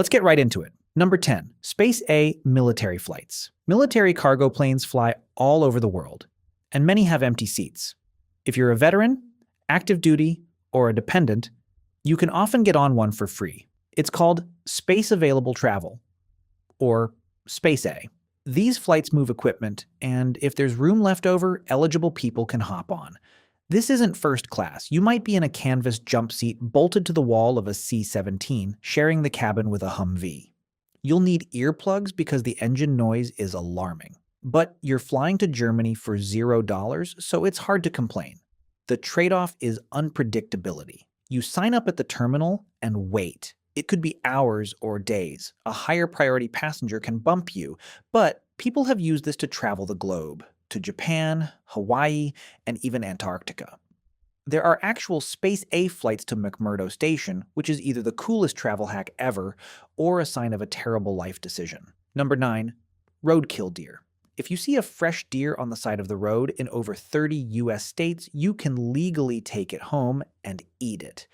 Let's get right into it. Number 10, Space A military flights. Military cargo planes fly all over the world, and many have empty seats. If you're a veteran, active duty, or a dependent, you can often get on one for free. It's called Space Available Travel, or Space A. These flights move equipment, and if there's room left over, eligible people can hop on. This isn't first class. You might be in a canvas jump seat bolted to the wall of a C-17, sharing the cabin with a Humvee. You'll need earplugs because the engine noise is alarming. But you're flying to Germany for $0, so it's hard to complain. The trade-off is unpredictability. You sign up at the terminal and wait. It could be hours or days. A higher priority passenger can bump you, but people have used this to travel the globe, to Japan, Hawaii, and even Antarctica. There are actual Space A flights to McMurdo Station, which is either the coolest travel hack ever or a sign of a terrible life decision. Number 9, Roadkill Deer. If you see a fresh deer on the side of the road in over 30 US states, you can legally take it home and eat it.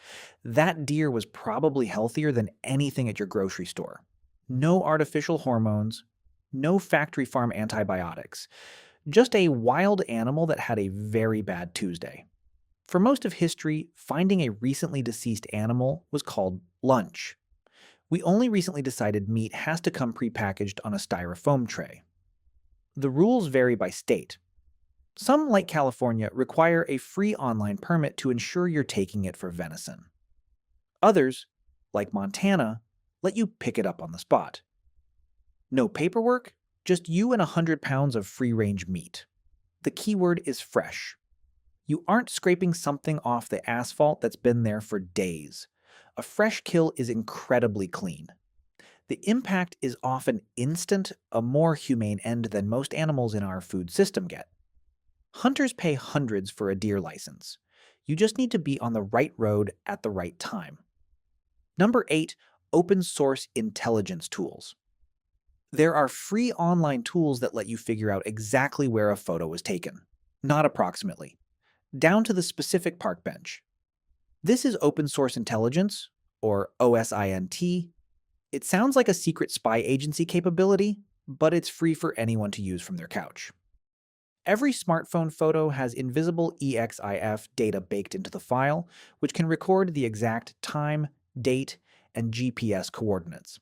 That deer was probably healthier than anything at your grocery store. No artificial hormones, no factory farm antibiotics. Just a wild animal that had a very bad Tuesday. For most of history, finding a recently deceased animal was called lunch. We only recently decided meat has to come prepackaged on a styrofoam tray. The rules vary by state. Some, like California, require a free online permit to ensure you're taking it for venison. Others, like Montana, let you pick it up on the spot. No paperwork, just you and 100 pounds of free-range meat. The keyword is fresh. You aren't scraping something off the asphalt that's been there for days. A fresh kill is incredibly clean. The impact is often instant, a more humane end than most animals in our food system get. Hunters pay hundreds for a deer license. You just need to be on the right road at the right time. Number 8, open source intelligence tools. There are free online tools that let you figure out exactly where a photo was taken, not approximately, down to the specific park bench. This is open source intelligence, or OSINT. It sounds like a secret spy agency capability, but it's free for anyone to use from their couch. Every smartphone photo has invisible EXIF data baked into the file, which can record the exact time, date, and GPS coordinates.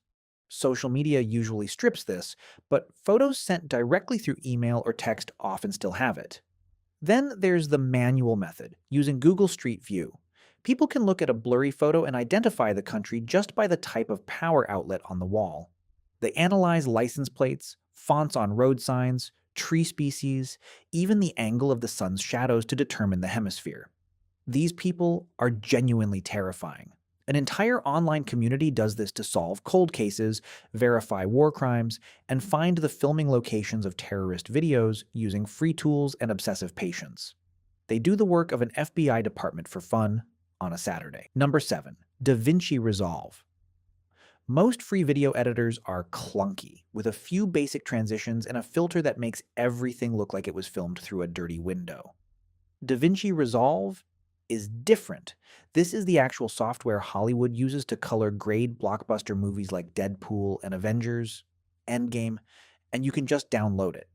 Social media usually strips this, but photos sent directly through email or text often still have it. Then there's the manual method, using Google Street View. People can look at a blurry photo and identify the country just by the type of power outlet on the wall. They analyze license plates, fonts on road signs, tree species, even the angle of the sun's shadows to determine the hemisphere. These people are genuinely terrifying. An entire online community does this to solve cold cases, verify war crimes, and find the filming locations of terrorist videos using free tools and obsessive patience. They do the work of an FBI department for fun on a Saturday. Number 7, DaVinci Resolve. Most free video editors are clunky, with a few basic transitions and a filter that makes everything look like it was filmed through a dirty window. DaVinci Resolve is different. This is the actual software Hollywood uses to color grade blockbuster movies like Deadpool and Avengers, Endgame, and you can just download it.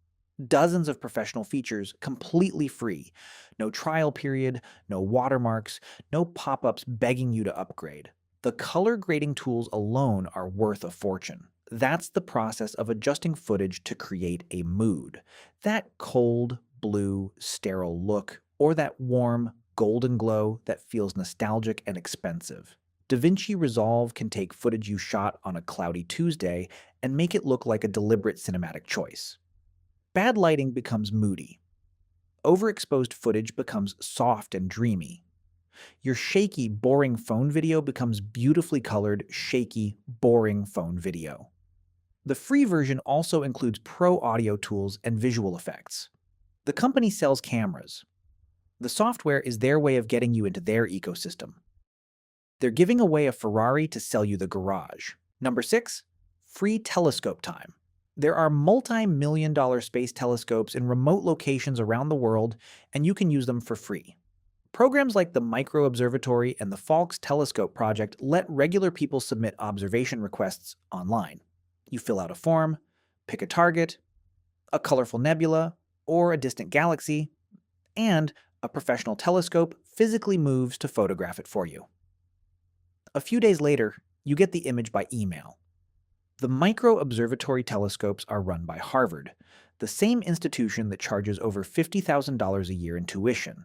Dozens of professional features completely free. No trial period, no watermarks, no pop-ups begging you to upgrade. The color grading tools alone are worth a fortune. That's the process of adjusting footage to create a mood. That cold, blue, sterile look, or that warm, golden glow that feels nostalgic and expensive. DaVinci Resolve can take footage you shot on a cloudy Tuesday and make it look like a deliberate cinematic choice. Bad lighting becomes moody. Overexposed footage becomes soft and dreamy. Your shaky, boring phone video becomes beautifully colored, shaky, boring phone video. The free version also includes pro audio tools and visual effects. The company sells cameras. The software is their way of getting you into their ecosystem. They're giving away a Ferrari to sell you the garage. Number 6, free telescope time. There are multi-million-dollar space telescopes in remote locations around the world, and you can use them for free. Programs like the Micro Observatory and the Falks Telescope Project let regular people submit observation requests online. You fill out a form, pick a target, a colorful nebula, or a distant galaxy, and a professional telescope physically moves to photograph it for you. A few days later, you get the image by email. The Micro Observatory telescopes are run by Harvard, the same institution that charges over $50,000 a year in tuition.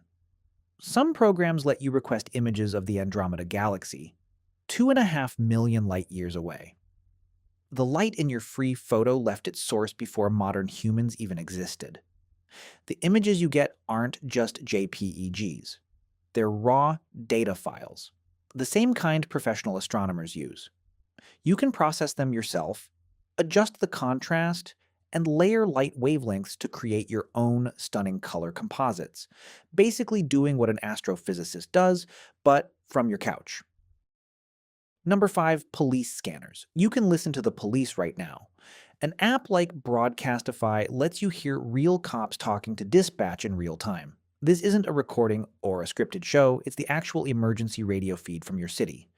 Some programs let you request images of the Andromeda Galaxy, 2.5 million light-years away. The light in your free photo left its source before modern humans even existed. The images you get aren't just JPEGs. They're raw data files, the same kind professional astronomers use. You can process them yourself, adjust the contrast, and layer light wavelengths to create your own stunning color composites, basically doing what an astrophysicist does, but from your couch. Number 5, police scanners. You can listen to the police right now. An app like Broadcastify lets you hear real cops talking to dispatch in real time. This isn't a recording or a scripted show, it's the actual emergency radio feed from your city.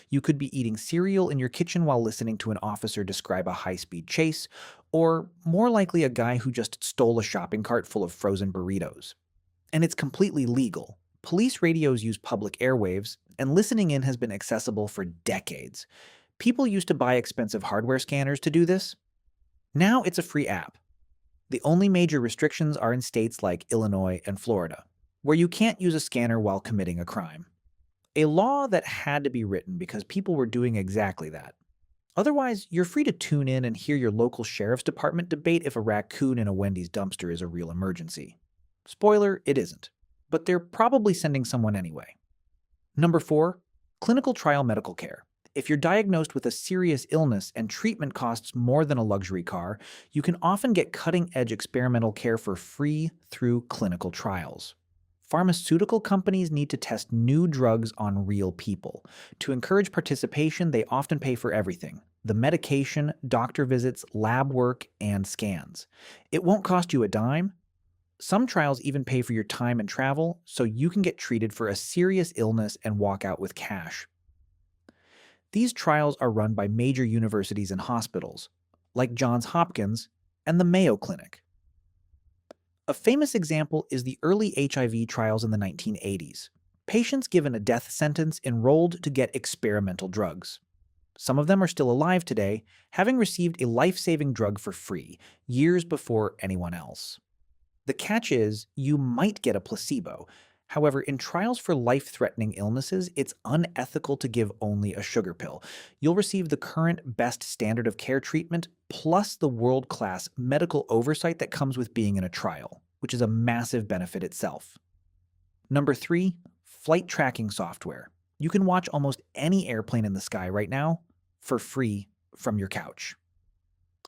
You could be eating cereal in your kitchen while listening to an officer describe a high-speed chase, or more likely a guy who just stole a shopping cart full of frozen burritos. And it's completely legal. Police radios use public airwaves, and listening in has been accessible for decades. People used to buy expensive hardware scanners to do this. Now it's a free app. The only major restrictions are in states like Illinois and Florida, where you can't use a scanner while committing a crime. A law that had to be written because people were doing exactly that. Otherwise, you're free to tune in and hear your local sheriff's department debate if a raccoon in a Wendy's dumpster is a real emergency. Spoiler, it isn't. But they're probably sending someone anyway. Number 4, clinical trial medical care. If you're diagnosed with a serious illness and treatment costs more than a luxury car, you can often get cutting-edge experimental care for free through clinical trials. Pharmaceutical companies need to test new drugs on real people. To encourage participation, they often pay for everything: the medication, doctor visits, lab work, and scans. It won't cost you a dime. Some trials even pay for your time and travel, so you can get treated for a serious illness and walk out with cash. These trials are run by major universities and hospitals, like Johns Hopkins and the Mayo Clinic. A famous example is the early HIV trials in the 1980s. Patients given a death sentence enrolled to get experimental drugs. Some of them are still alive today, having received a life-saving drug for free, years before anyone else. The catch is, you might get a placebo. However, in trials for life-threatening illnesses, it's unethical to give only a sugar pill. You'll receive the current best standard of care treatment, plus the world-class medical oversight that comes with being in a trial, which is a massive benefit itself. Number 3, flight tracking software. You can watch almost any airplane in the sky right now for free from your couch.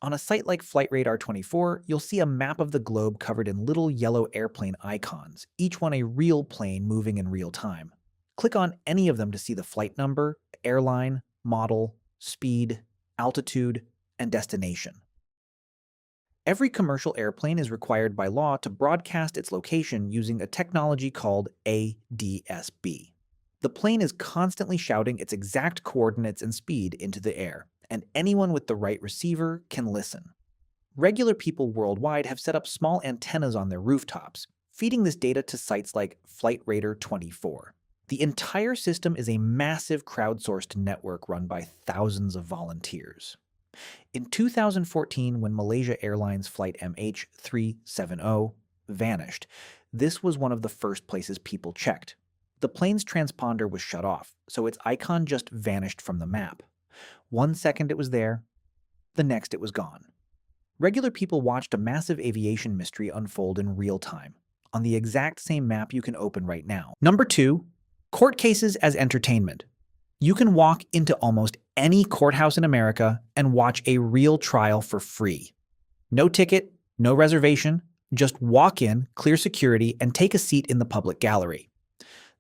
On a site like Flightradar24, you'll see a map of the globe covered in little yellow airplane icons, each one a real plane moving in real time. Click on any of them to see the flight number, airline, model, speed, altitude, and destination. Every commercial airplane is required by law to broadcast its location using a technology called ADS-B. The plane is constantly shouting its exact coordinates and speed into the air, and anyone with the right receiver can listen. Regular people worldwide have set up small antennas on their rooftops, feeding this data to sites like Flightradar24. The entire system is a massive crowdsourced network run by thousands of volunteers. In 2014, when Malaysia Airlines flight MH370 vanished, this was one of the first places people checked. The plane's transponder was shut off, so its icon just vanished from the map. 1 second it was there, the next it was gone. Regular people watched a massive aviation mystery unfold in real time, on the exact same map you can open right now. Number 2, court cases as entertainment. You can walk into almost any courthouse in America and watch a real trial for free. No ticket, no reservation, just walk in, clear security, and take a seat in the public gallery.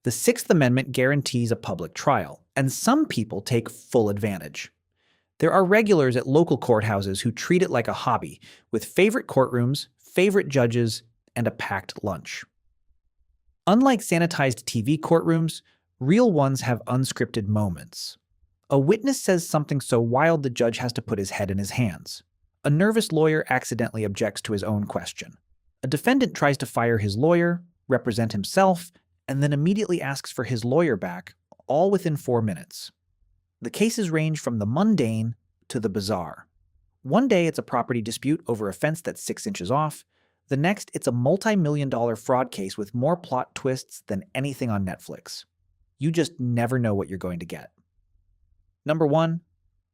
The Sixth Amendment guarantees a public trial, and some people take full advantage. There are regulars at local courthouses who treat it like a hobby, with favorite courtrooms, favorite judges, and a packed lunch. Unlike sanitized TV courtrooms, real ones have unscripted moments. A witness says something so wild the judge has to put his head in his hands. A nervous lawyer accidentally objects to his own question. A defendant tries to fire his lawyer, represent himself, and then immediately asks for his lawyer back, all within 4 minutes. The cases range from the mundane to the bizarre. One day it's a property dispute over a fence that's 6 inches off. The next, it's a multi-million-dollar fraud case with more plot twists than anything on Netflix. You just never know what you're going to get. Number 1.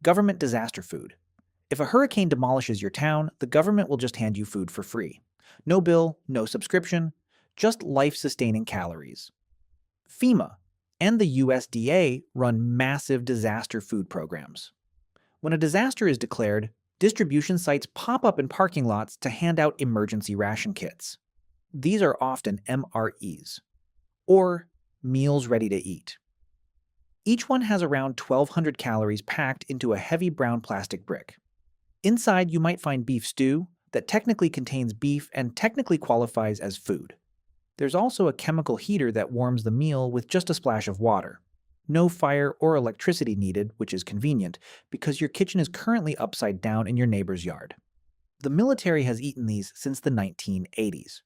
Government disaster food. If a hurricane demolishes your town, the government will just hand you food for free. No bill, no subscription, just life-sustaining calories. FEMA and the USDA run massive disaster food programs. When a disaster is declared, distribution sites pop up in parking lots to hand out emergency ration kits. These are often MREs, or meals ready to eat. Each one has around 1,200 calories packed into a heavy brown plastic brick. Inside, you might find beef stew that technically contains beef and technically qualifies as food. There's also a chemical heater that warms the meal with just a splash of water. No fire or electricity needed, which is convenient, because your kitchen is currently upside down in your neighbor's yard. The military has eaten these since the 1980s.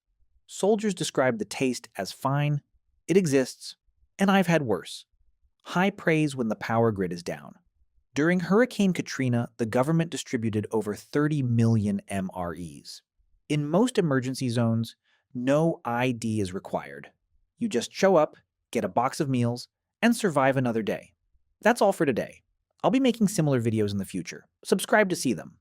Soldiers describe the taste as fine, it exists, and I've had worse. High praise when the power grid is down. During Hurricane Katrina, the government distributed over 30 million MREs. In most emergency zones, no ID is required. You just show up, get a box of meals, and survive another day. That's all for today. I'll be making similar videos in the future. Subscribe to see them.